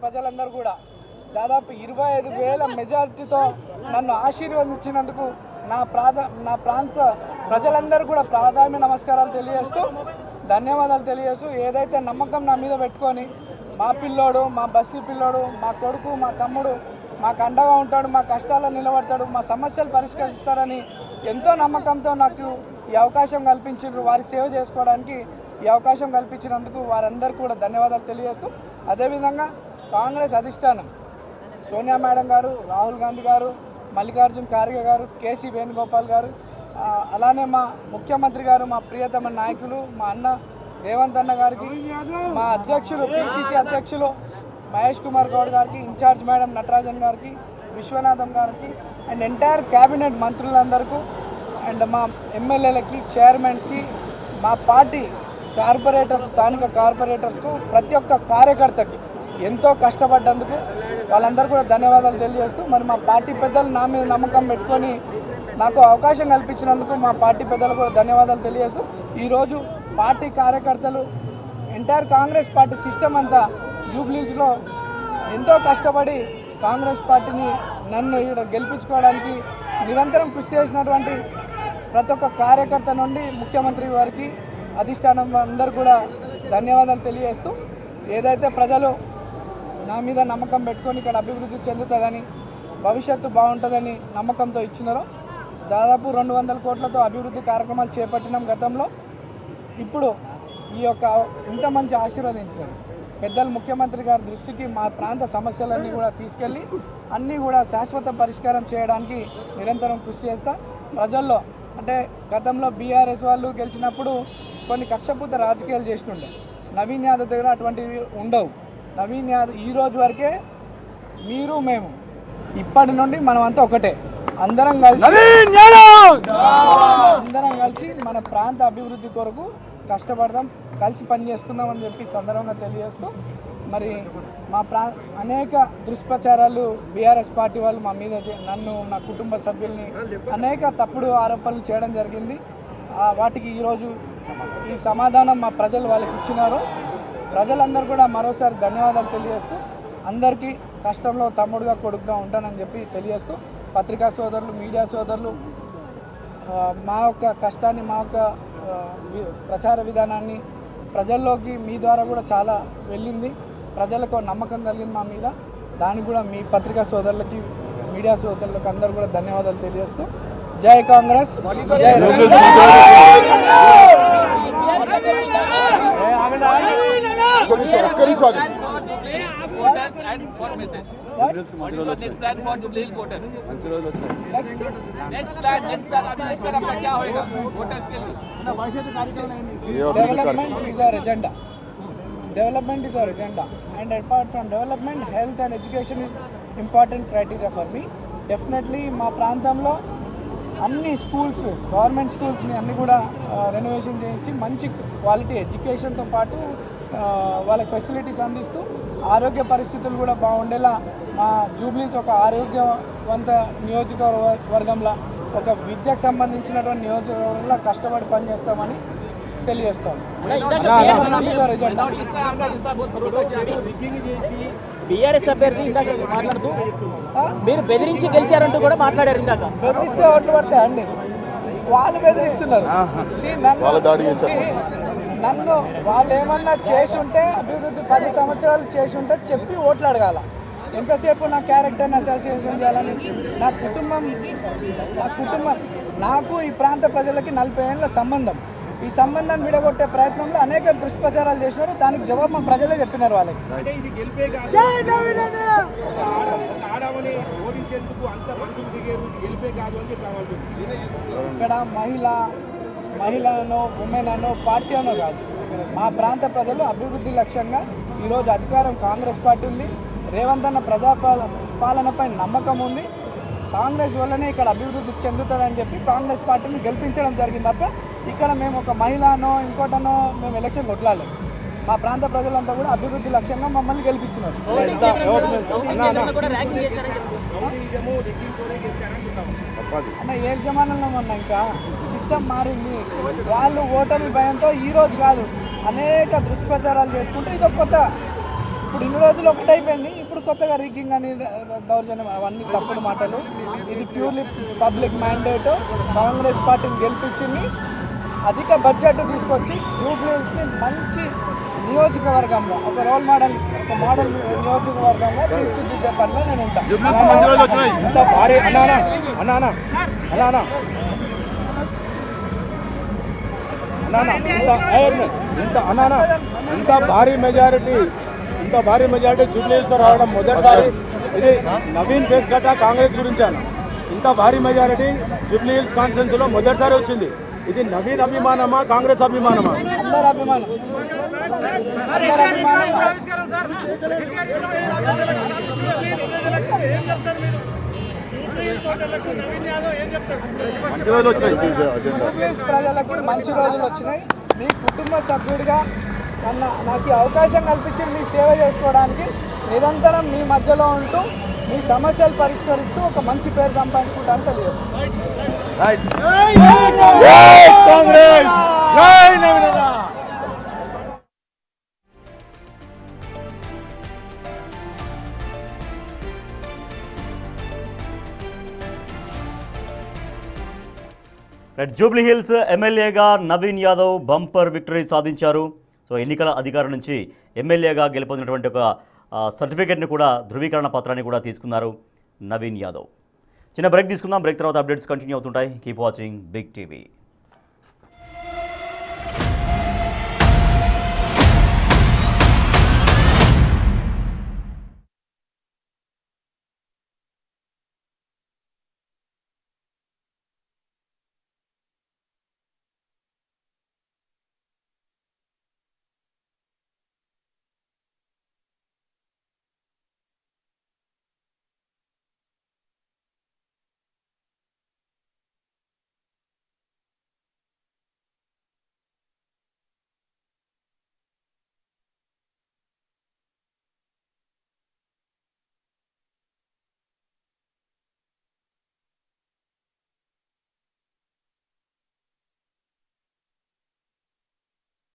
ప్రజలందరూ కూడా దాదాపు 25,000 మెజారిటీతో నన్ను ఆశీర్వదించినందుకు నా ప్రాంత ప్రజలందరూ కూడా ప్రాధాన్య నమస్కారాలు తెలియజేస్తూ ధన్యవాదాలు తెలియజేస్తూ ఏదైతే నమ్మకం నా మీద పెట్టుకొని మా పిల్లోడు, మా బస్తీ పిల్లోడు, మా కొడుకు, మా తమ్ముడు మాకు అండగా ఉంటాడు, మా కష్టాలను నిలబడతాడు, మా సమస్యలు పరిష్కరిస్తాడని ఎంతో నమ్మకంతో నాకు ఈ అవకాశం కల్పించారు. వారి సేవ చేసుకోవడానికి ఈ అవకాశం కల్పించినందుకు వారందరికీ కూడా ధన్యవాదాలు తెలియజేస్తూ అదేవిధంగా కాంగ్రెస్ అధిష్టానం సోనియా మేడం గారు, రాహుల్ గాంధీ గారు, మల్లికార్జున్ ఖార్గే గారు, కేసీ వేణుగోపాల్ గారు, అలానే మా ముఖ్యమంత్రి గారు, మా ప్రియతమ నాయకులు మా అన్న రేవంత్ అన్న గారికి, మా అధ్యక్షులు పిసిసి అధ్యక్షులు మహేష్ కుమార్ గౌడ్ గారికి, ఇన్ఛార్జ్ మేడం నటరాజన్ గారికి, విశ్వనాథం గారికి అండ్ ఎంటైర్ క్యాబినెట్ మంత్రులందరికీ అండ్ మా ఎమ్మెల్యేలకి, చైర్మన్స్కి, మా పార్టీ కార్పొరేటర్స్, స్థానిక కార్పొరేటర్స్కు, ప్రతి ఒక్క కార్యకర్తకి ఎంతో కష్టపడ్డందుకు వాళ్ళందరూ కూడా ధన్యవాదాలు తెలియజేస్తూ మరి మా పార్టీ పెద్దలు నా మీద నమ్మకం పెట్టుకొని నాకు అవకాశం కల్పించినందుకు మా పార్టీ పెద్దలు కూడా ధన్యవాదాలు తెలియజేస్తూ ఈరోజు పార్టీ కార్యకర్తలు ఎంటైర్ కాంగ్రెస్ పార్టీ సిస్టమ్ అంతా జూబ్లీస్లో ఎంతో కష్టపడి కాంగ్రెస్ పార్టీని నన్ను ఇక్కడ గెలిపించుకోవడానికి నిరంతరం కృషి చేసినటువంటి ప్రతి ఒక్క కార్యకర్త నుండి ముఖ్యమంత్రి వారికి, అధిష్టానం అందరూ కూడా ధన్యవాదాలు తెలియజేస్తూ ఏదైతే ప్రజలు నా మీద నమ్మకం పెట్టుకొని ఇక్కడ అభివృద్ధి చెందుతుందని, భవిష్యత్తు బాగుంటుందని నమ్మకంతో ఇచ్చినారో దాదాపు 200 కోట్లతో అభివృద్ధి కార్యక్రమాలు చేపట్టినాం గతంలో. ఇప్పుడు ఈ యొక్క ఇంత మంచి ఆశీర్వదించారు పెద్దలు ముఖ్యమంత్రి గారి దృష్టికి మా ప్రాంత సమస్యలన్నీ కూడా తీసుకెళ్ళి అన్నీ కూడా శాశ్వత పరిష్కారం చేయడానికి నిరంతరం కృషి చేస్తా. ప్రజల్లో అంటే గతంలో బీఆర్ఎస్ వాళ్ళు గెలిచినప్పుడు కొన్ని కక్షపూత రాజకీయాలు చేస్తుండే, నవీన్ యాదవ్ దగ్గర అటువంటివి ఉండవు. నవీన్ యాదవ్ ఈ రోజు వరకే మీరు మేము ఇప్పటి నుండి మనమంతా ఒకటే, అందరం కలిసి మన ప్రాంత అభివృద్ధి కొరకు కష్టపడదాం, కలిసి పని చేసుకుందామని చెప్పి సందర్భంగా తెలియజేస్తూ మరి మా అనేక దుష్ప్రచారాలు బీఆర్ఎస్ పార్టీ వాళ్ళు మా మీద నన్ను, నా కుటుంబ సభ్యుల్ని అనేక తప్పుడు ఆరోపణలు చేయడం జరిగింది. వాటికి ఈరోజు ఈ సమాధానం మా ప్రజలు వాళ్ళకి ఇచ్చినారు. ప్రజలందరూ కూడా మరోసారి ధన్యవాదాలు తెలియజేస్తూ అందరికీ కష్టంలో తమ్ముడుగా, కొడుకుగా ఉంటానని చెప్పి తెలియజేస్తూ పత్రికా సోదరులు, మీడియా సోదరులు మా యొక్క కష్టాన్ని, మా యొక్క ప్రచార విధానాన్ని ప్రజల్లోకి మీ ద్వారా కూడా చాలా వెళ్ళింది. ప్రజలకు నమ్మకం కలిగింది మా మీద. దానికి కూడా మీ పత్రికా సోదరులకి, మీడియా సోదరులకు అందరూ కూడా ధన్యవాదాలు తెలియజేస్తూ జై కాంగ్రెస్, జై Development is our agenda, and apart from development, health and education is important criteria for me. Definitely మా ప్రాంతంలో అన్ని స్కూల్స్, గవర్నమెంట్ స్కూల్స్ని అన్నీ కూడా రెనోవేషన్ చేయించి మంచి క్వాలిటీ ఎడ్యుకేషన్తో పాటు వాళ్ళకి ఫెసిలిటీస్ అందిస్తూ ఆరోగ్య పరిస్థితులు కూడా బాగుండేలా మా జూబ్లీస్ ఒక ఆరోగ్యవంత నియోజకవర్గంలో, ఒక విద్యకు సంబంధించినటువంటి నియోజకవర్గంలో కష్టపడి పనిచేస్తామని తెలియజేస్తాం. బీఆర్ఎస్ అభ్యర్థి ఇందాక మాట్లాడుతూ మీరు బెదిరించి గెలిచారంటూ కూడా మాట్లాడారు. ఇందాక బెదిరిస్తే ఓట్లు పడతాయండి, వాళ్ళు బెదిరిస్తున్నారు. నన్ను వాళ్ళు ఏమన్నా చేసి ఉంటే, అభివృద్ధి 10 సంవత్సరాలు చేసి ఉంటే చెప్పి ఓట్లు అడగాల. ఎంతసేపు నా క్యారెక్టర్ని అసోసియేషన్ చేయాలని, నా కుటుంబం నాకు ఈ ప్రాంత ప్రజలకి 40 ఏళ్ళ సంబంధం. ఈ సంబంధాన్ని విడగొట్టే ప్రయత్నంలో అనేక దుష్ప్రచారాలు చేసినారు. దానికి జవాబు మా ప్రజలే చెప్పినారు వాళ్ళకి. ఇక్కడ మహిళనో, ఉమెన్ అనో, పార్టీ అనో కాదు, మా ప్రాంత ప్రజలు అభివృద్ధి లక్ష్యంగా ఈరోజు అధికారం కాంగ్రెస్ పార్టీ ఉంది. రేవంత్ అన్న పాలనపై నమ్మకం ఉంది. కాంగ్రెస్ వల్లనే ఇక్కడ అభివృద్ధి చెందుతుందని చెప్పి కాంగ్రెస్ పార్టీని గెలిపించడం జరిగింది తప్ప ఇక్కడ మేము ఒక మహిళనో ఇంకోటనో మేము ఎలక్షన్ కొట్లాలి. మా ప్రాంత ప్రజలంతా కూడా అభివృద్ధి లక్ష్యంగా మమ్మల్ని గెలిపించినారు. అన్న ఏ జమానంలో ఉన్నా ఇంకా సిస్టమ్ మారింది. వాళ్ళు ఓటమి భయంతో ఈరోజు కాదు అనేక దుష్ప్రచారాలు చేసుకుంటే ఇది ఒక కొత్త. ఇప్పుడు ఇప్పుడు ఇన్ని రోజులు ఒకటైపోయింది, ఇప్పుడు కొత్తగా రిగ్గింగ్ అని దౌర్జన్యం అవన్నీ తప్పుడు మాటలు. ఇది ప్యూర్లీ పబ్లిక్ మ్యాండేట్. కాంగ్రెస్ పార్టీని గెలిపించింది, అధిక బడ్జెట్ తీసుకొచ్చి జూబ్లీహిల్స్ని మంచి నియోజకవర్గంగా ఒక రోల్ మోడల్, ఒక మోడల్ నియోజకవర్గంగా తీర్చిదిద్దే పనిలో నేను ఉంటాను. ఇంత భారీ ఇంత భారీ మెజారిటీ జూబ్లీహిల్స్ రావడం మొదటిసారి. ఇది నవీన్ ఫేస్ గట్ట కాంగ్రెస్ గురించి అన్న. ఇంత భారీ మెజారిటీ జూబ్లీహిల్స్ కాన్స్టిట్యున్సీలో మొదటిసారి వచ్చింది. ఇది నవీన్ అభిమానమా కాంగ్రెస్ అభిమానమా? అందరి అభిమానం, అందరి అభిమానం. జూబ్లీహిల్స్ ప్రజలకి మంచి రోజులు వచ్చినాయి. మీ కుటుంబ సభ్యుడిగా నాకు ఈ అవకాశం కల్పించి మీ సేవ చేసుకోవడానికి నిరంతరం మీ మధ్యలో ఉంటూ మీ సమస్యలు పరిష్కరిస్తూ ఒక మంచి పేరు సంపాదించుకుంటానని తెలియజేస్తాను. జూబ్లీహిల్స్ ఎమ్మెల్యేగా నవీన్ యాదవ్ బంపర్ విక్టరీ సాధించారు. సో ఎన్నికల అధికారుల నుంచి ఎమ్మెల్యేగా గెలుపొందినటువంటి ఒక సర్టిఫికేట్ని కూడా, ధృవీకరణ పత్రాన్ని కూడా తీసుకున్నారు నవీన్ యాదవ్. చిన్న బ్రేక్ తీసుకుందాం. బ్రేక్ తర్వాత అప్డేట్స్ కంటిన్యూ అవుతుంటాయి. Keep watching big TV.